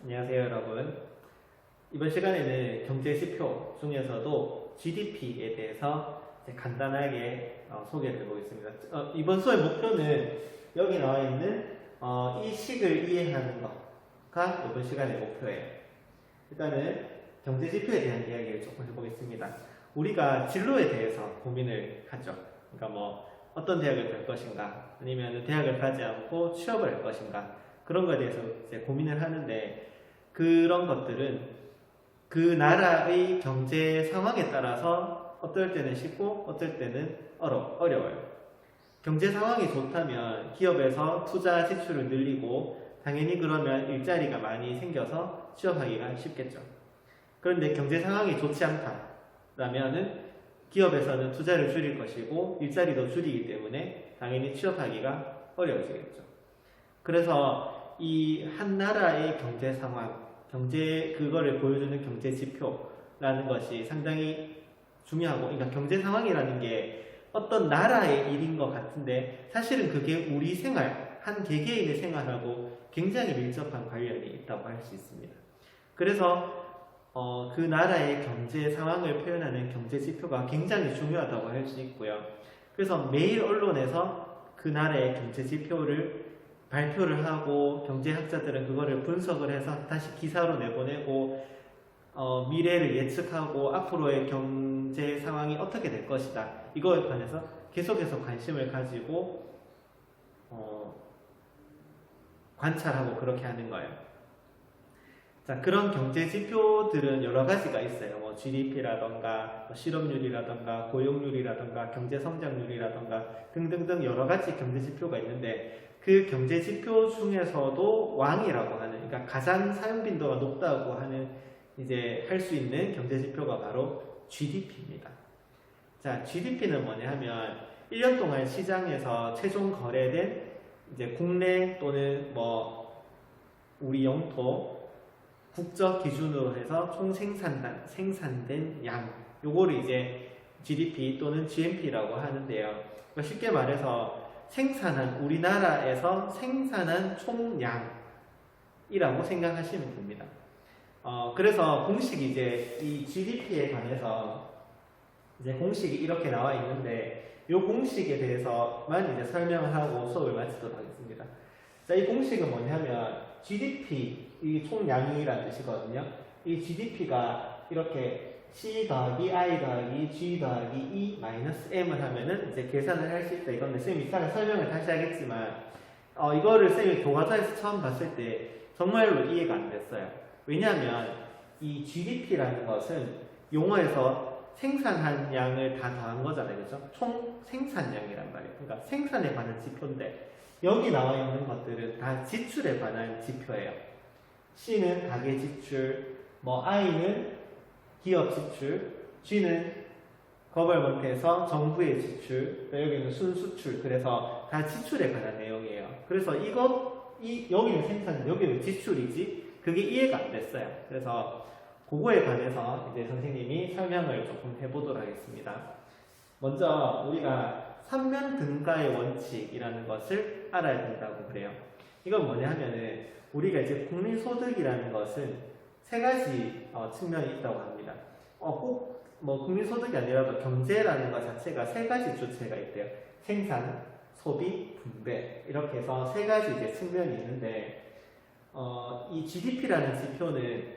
안녕하세요, 여러분. 이번 시간에는 경제지표 중에서도 GDP에 대해서 간단하게 소개를 해보겠습니다. 이번 수업의 목표는 여기 나와 있는 이 식을 이해하는 것가 이번 시간의 목표예요. 일단은 경제지표에 대한 이야기를 조금 해보겠습니다. 우리가 진로에 대해서 고민을 하죠. 그러니까 뭐 어떤 대학을 갈 것인가, 아니면 대학을 가지 않고 취업을 할 것인가, 그런 거에 대해서 이제 고민을 하는데, 그런 것들은 그 나라의 경제 상황에 따라서 어떨 때는 쉽고 어떨 때는 어려워요. 경제 상황이 좋다면 기업에서 투자 지출을 늘리고 당연히 그러면 일자리가 많이 생겨서 취업하기가 쉽겠죠. 그런데 경제 상황이 좋지 않다라면은 기업에서는 투자를 줄일 것이고 일자리도 줄이기 때문에 당연히 취업하기가 어려워지겠죠. 그래서 이 한 나라의 경제 상황, 그거를 보여주는 경제 지표라는 것이 상당히 중요하고, 그러니까 경제 상황이라는 게 어떤 나라의 일인 것 같은데 사실은 그게 우리 생활, 한 개개인의 생활하고 굉장히 밀접한 관련이 있다고 할 수 있습니다. 그래서 그 나라의 경제 상황을 표현하는 경제 지표가 굉장히 중요하다고 할 수 있고요. 그래서 매일 언론에서 그 나라의 경제 지표를 발표를 하고 경제학자들은 그거를 분석을 해서 다시 기사로 내보내고 미래를 예측하고 앞으로의 경제 상황이 어떻게 될 것이다, 이거에 관해서 계속해서 관심을 가지고 관찰하고 그렇게 하는 거예요. 자, 그런 경제 지표들은 여러 가지가 있어요. 뭐 GDP라던가 실업률이라던가 고용률이라던가 경제 성장률이라던가 등등등 여러 가지 경제 지표가 있는데, 그 경제 지표 중에서도 왕이라고 하는, 그러니까 가장 사용 빈도가 높다고 하는 이제 할 수 있는 경제 지표가 바로 GDP입니다. 자, GDP는 뭐냐 하면 1년 동안 시장에서 최종 거래된 이제 국내 또는 뭐 우리 영토 국적 기준으로 해서 총 생산된 양, 요거를 이제 GDP 또는 GNP라고 하는데요. 그러니까 쉽게 말해서 우리나라에서 생산한 총량이라고 생각하시면 됩니다. 그래서 공식이 이제 이 GDP에 관해서 이제 공식이 이렇게 나와 있는데, 이 공식에 대해서만 이제 설명을 하고 수업을 마치도록 하겠습니다. 자, 이 공식은 뭐냐면 GDP, 이 총량이라는 뜻이거든요. 이 GDP가 이렇게 C 더하기 I 더하기 G 더하기 E 마이너스 M을 하면은 이제 계산을 할 수 있다. 이건데 쌤이 이따가 설명을 다시 하겠지만, 이거를 쌤이 교과서에서 처음 봤을 때 정말로 이해가 안 됐어요. 왜냐하면 이 GDP라는 것은 용어에서 생산한 양을 다 더한 거잖아요. 그죠? 총 생산량이란 말이에요. 그러니까 생산에 관한 지표인데, 여기 나와 있는 것들은 다 지출에 관한 지표예요. C는 가계 지출, 뭐 I는 기업 지출, G는 거벌먼트에서 정부의 지출, 여기는 순수출, 그래서 다 지출에 관한 내용이에요. 그래서 여기는 생산, 여기는 지출이지, 그게 이해가 안 됐어요. 그래서 그거에 관해서 이제 선생님이 설명을 조금 해보도록 하겠습니다. 먼저 우리가 삼면 등가의 원칙이라는 것을 알아야 된다고 그래요. 이건 뭐냐 하면은 우리가 이제 국민소득이라는 것은 세 가지 측면이 있다고 합니다. 꼭 뭐 국민소득이 아니라도 경제라는 것 자체가 세 가지 주체가 있대요. 생산, 소비, 분배, 이렇게 해서 세 가지 이제 측면이 있는데, 이 GDP라는 지표는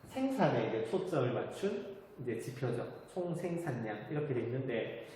생산에 이제 초점을 맞춘 이제 지표죠. 총 생산량 이렇게 돼 있는데,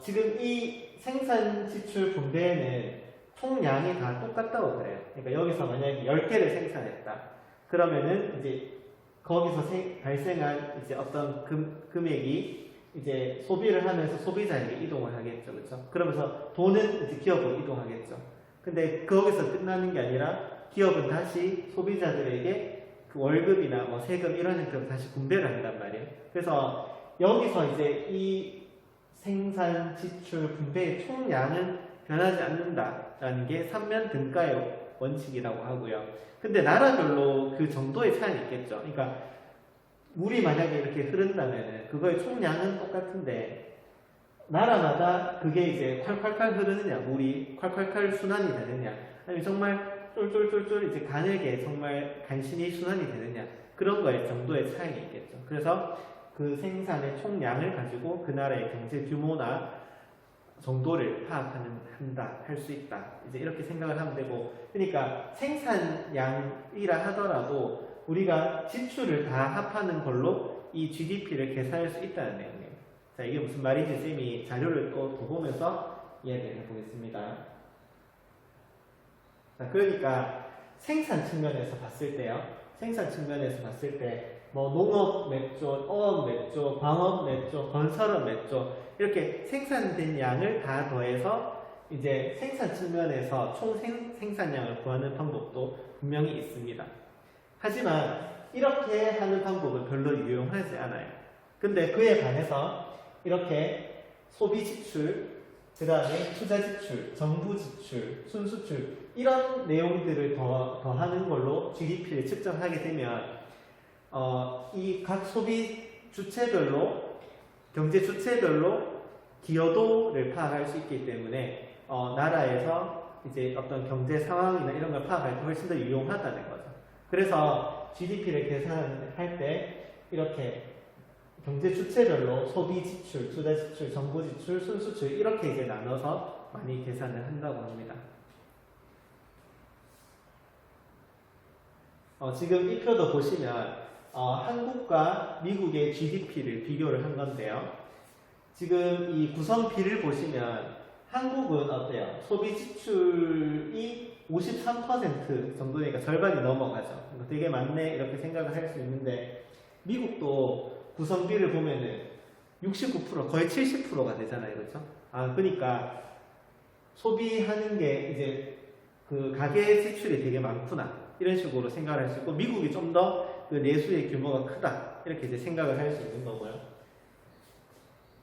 지금 이 생산 지출 분배에는 총량이 다 똑같다고 그래요. 그러니까 여기서 만약에 10개를 생산했다. 그러면은 이제 거기서 발생한 이제 어떤 금액이 이제 소비를 하면서 소비자에게 이동을 하겠죠. 그렇죠? 그러면서 돈은 이제 기업으로 이동하겠죠. 근데 거기서 끝나는 게 아니라 기업은 다시 소비자들에게 그 월급이나 뭐 세금 이런 형태로 다시 분배를 한단 말이에요. 그래서 여기서 이제 이 생산, 지출, 분배의 총량은 변하지 않는다라는 게 삼면 등가의 원칙이라고 하고요. 근데 나라별로 그 정도의 차이는 있겠죠. 그러니까 물이 만약에 이렇게 흐른다면은 그거의 총량은 똑같은데 나라마다 그게 이제 콸콸콸 흐르느냐, 물이 콸콸콸 순환이 되느냐, 아니면 정말 쫄쫄쫄쫄 이제 가늘게 정말 간신히 순환이 되느냐 그런 거에 정도의 차이가 있겠죠. 그래서 그 생산의 총량을 가지고 그 나라의 경제 규모나 정도를 할 수 있다. 이제 이렇게 생각을 하면 되고, 그러니까 생산량이라 하더라도 우리가 지출을 다 합하는 걸로 이 GDP를 계산할 수 있다는 내용이에요. 자, 이게 무슨 말인지 쌤이 자료를 또 보면서 이야기를 해보겠습니다. 자, 그러니까 생산 측면에서 봤을 때요. 생산 측면에서 봤을 때 뭐 농업 몇 조, 어업 몇 조, 광업 몇 조, 건설업 몇 조 이렇게 생산된 양을 다 더해서 이제 생산 측면에서 총 생산량을 구하는 방법도 분명히 있습니다. 하지만 이렇게 하는 방법은 별로 유용하지 않아요. 근데 그에 반해서 이렇게 소비 지출, 그 다음에 투자 지출, 정부 지출, 순수출 이런 내용들을 더하는 걸로 GDP를 측정하게 되면 이 각 소비 주체별로 경제 주체별로 기여도를 파악할 수 있기 때문에 나라에서 이제 어떤 경제 상황이나 이런 걸 파악할 때 훨씬 더 유용하다는 거죠. 그래서 GDP를 계산할 때 이렇게 경제 주체별로 소비 지출, 투자 지출, 정부 지출, 순수출 이렇게 이제 나눠서 많이 계산을 한다고 합니다. 지금 이 표도 보시면 한국과 미국의 GDP를 비교를 한 건데요. 지금 이 구성비를 보시면 한국은 어때요? 소비 지출이 53% 정도니까 절반이 넘어가죠. 되게 많네 이렇게 생각을 할 수 있는데 미국도 구성비를 보면은 69% 거의 70%가 되잖아요. 그렇죠? 그러니까 소비하는 게 이제 그 가계 지출이 되게 많구나. 이런 식으로 생각을 할 수 있고 미국이 좀 더 그 내수의 규모가 크다. 이렇게 이제 생각을 할 수 있는 거고요.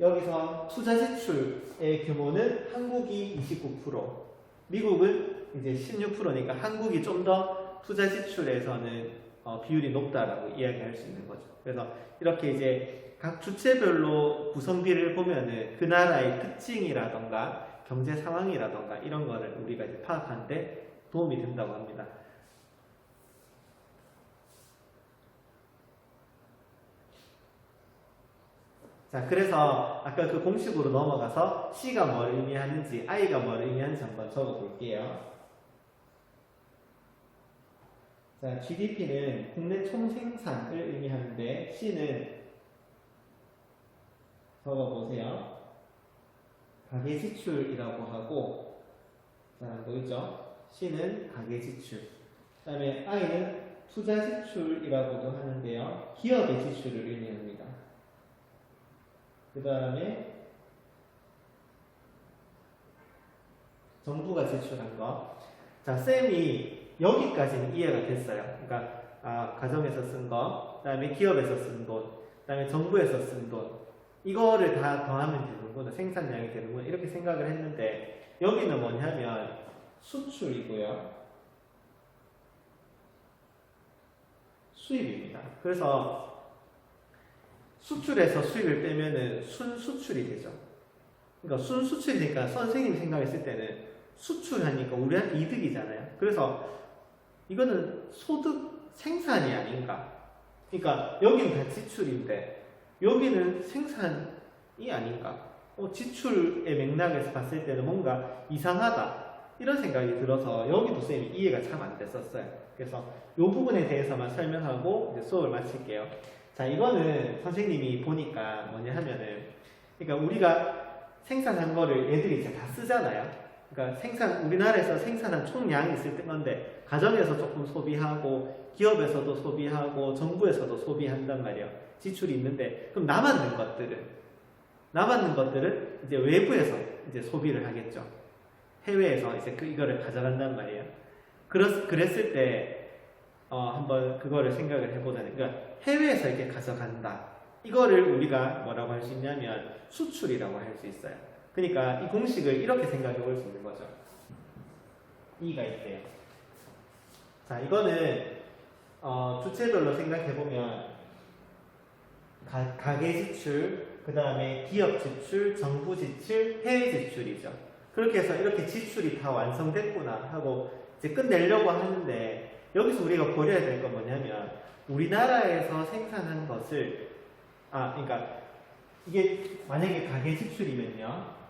여기서 투자 지출의 규모는 한국이 29%, 미국은 이제 16%니까 한국이 좀 더 투자 지출에서는 비율이 높다라고 이야기할 수 있는 거죠. 그래서 이렇게 이제 각 주체별로 구성비를 보면은 그 나라의 특징이라던가 경제 상황이라던가 이런 거를 우리가 이제 파악하는데 도움이 된다고 합니다. 자, 그래서 아까 그 공식으로 넘어가서 C가 뭘 의미하는지, I가 뭘 의미하는지 한번 적어 볼게요. 자, GDP는 국내 총생산을 의미하는데 C는 적어 보세요. 가계 지출이라고 하고, 자, 보이죠? C는 가계 지출. 그 다음에 I는 투자 지출이라고도 하는데요. 기업의 지출을 의미합니다. 그 다음에 정부가 제출한 거. 자, 쌤이 여기까지는 이해가 됐어요. 그러니까 가정에서 쓴 거, 그 다음에 기업에서 쓴 돈, 그 다음에 정부에서 쓴 돈. 이거를 다 더하면 되는구나. 생산량이 되는구나. 이렇게 생각을 했는데 여기는 뭐냐면 수출이고요. 수입입니다. 그래서 수출에서 수입을 빼면은 순수출이 되죠. 그러니까 순수출이니까 선생님이 생각했을 때는 수출하니까 우리한테 이득이잖아요. 그래서 이거는 소득 생산이 아닌가. 그러니까 여기는 다 지출인데 여기는 생산이 아닌가. 지출의 맥락에서 봤을 때는 뭔가 이상하다. 이런 생각이 들어서 여기도 쌤이 이해가 참 안 됐었어요. 그래서 이 부분에 대해서만 설명하고 이제 수업을 마칠게요. 자, 이거는 선생님이 보니까 뭐냐 하면은, 그러니까 우리가 생산한 거를 얘들이 이제 다 쓰잖아요. 그러니까 우리나라에서 생산한 총량이 있을 때 건데, 가정에서 조금 소비하고, 기업에서도 소비하고, 정부에서도 소비한단 말이에요. 지출이 있는데, 그럼 남았는 것들은 이제 외부에서 이제 소비를 하겠죠. 해외에서 이제 이거를 가져간단 말이에요. 그랬을 때, 한번 그거를 생각을 해보자니. 그러니까 해외에서 이렇게 가져간다. 이거를 우리가 뭐라고 할 수 있냐면 수출이라고 할 수 있어요. 그러니까 이 공식을 이렇게 생각해 볼 수 있는 거죠. E가 있대요. 자, 이거는 주체별로 생각해 보면 가계 지출, 그 다음에 기업 지출, 정부 지출, 해외 지출이죠. 그렇게 해서 이렇게 지출이 다 완성됐구나 하고 이제 끝내려고 하는데 여기서 우리가 고려해야 될 건 뭐냐면 우리나라에서 생산한 것을 그러니까 이게 만약에 가계 지출이면요.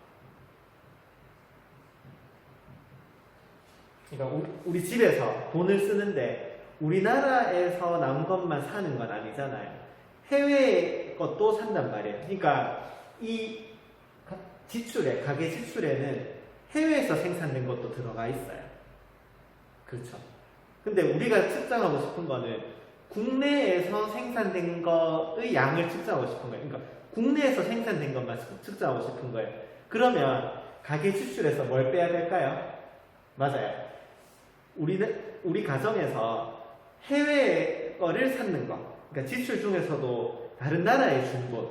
그러니까 우리 집에서 돈을 쓰는데 우리나라에서 나온 것만 사는 건 아니잖아요. 해외 것도 산단 말이에요. 그러니까 이 지출에, 가계 지출에는 해외에서 생산된 것도 들어가 있어요. 그렇죠. 근데 우리가 측정하고 싶은 거는 국내에서 생산된 거의 양을 측정하고 싶은 거예요. 그러니까 국내에서 생산된 것만 측정하고 싶은 거예요. 그러면 가계 지출에서 뭘 빼야 될까요? 맞아요. 우리 가정에서 해외 거를 샀는 거, 그러니까 지출 중에서도 다른 나라에 준 것,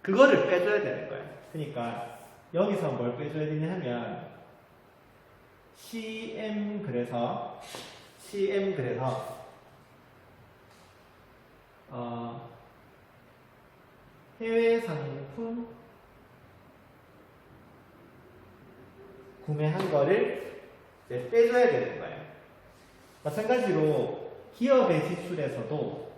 그거를 빼줘야 되는 거예요. 그러니까 여기서 뭘 빼줘야 되냐 하면 CM 그래서 해외 상품 구매한 거를 이제 빼줘야 되는 거예요. 마찬가지로 기업의 지출에서도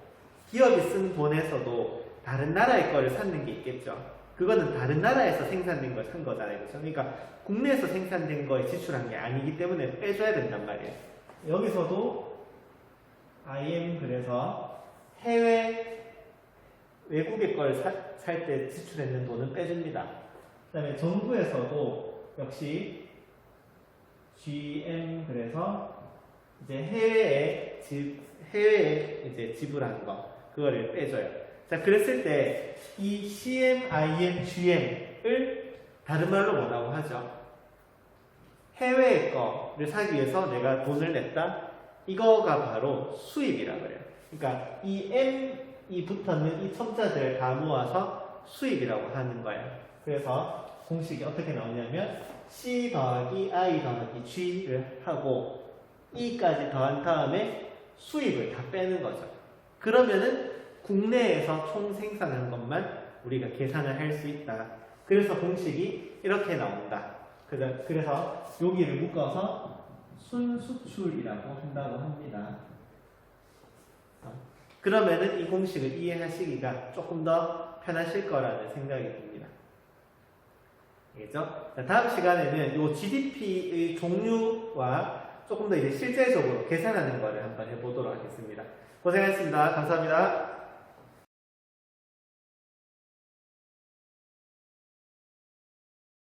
기업이 쓴 돈에서도 다른 나라의 거를 샀는 게 있겠죠. 그거는 다른 나라에서 생산된 걸 산 거잖아요. 그렇죠? 그러니까 국내에서 생산된 거에 지출한 게 아니기 때문에 빼줘야 된단 말이에요. 여기서도 IM 그래서 해외 외국의 걸 살 때 지출했는 돈은 빼줍니다. 그 다음에 정부에서도 역시 GM 그래서 이제 해외에 이제 지불한 거 그거를 빼줘요. 자, 그랬을 때 이 CM, IM, GM을 다른 말로 뭐라고 하죠? 해외 거를 사기 위해서 내가 돈을 냈다. 이거가 바로 수입이라고 그래요. 그러니까 이 M이 붙었는 이 첨자들을 다 모아서 수입이라고 하는 거예요. 그래서 공식이 어떻게 나오냐면 C 더하기 I 더하기 G를 하고 E까지 더한 다음에 수입을 다 빼는 거죠. 그러면은 국내에서 총 생산한 것만 우리가 계산을 할 수 있다. 그래서 공식이 이렇게 나온다. 그래서 여기를 묶어서 순수출이라고 한다고 합니다. 그러면은 이 공식을 이해하시기가 조금 더 편하실 거라는 생각이 듭니다. 알겠죠? 자, 다음 시간에는 이 GDP의 종류와 조금 더 이제 실제적으로 계산하는 거를 한번 해보도록 하겠습니다. 고생하셨습니다. 감사합니다.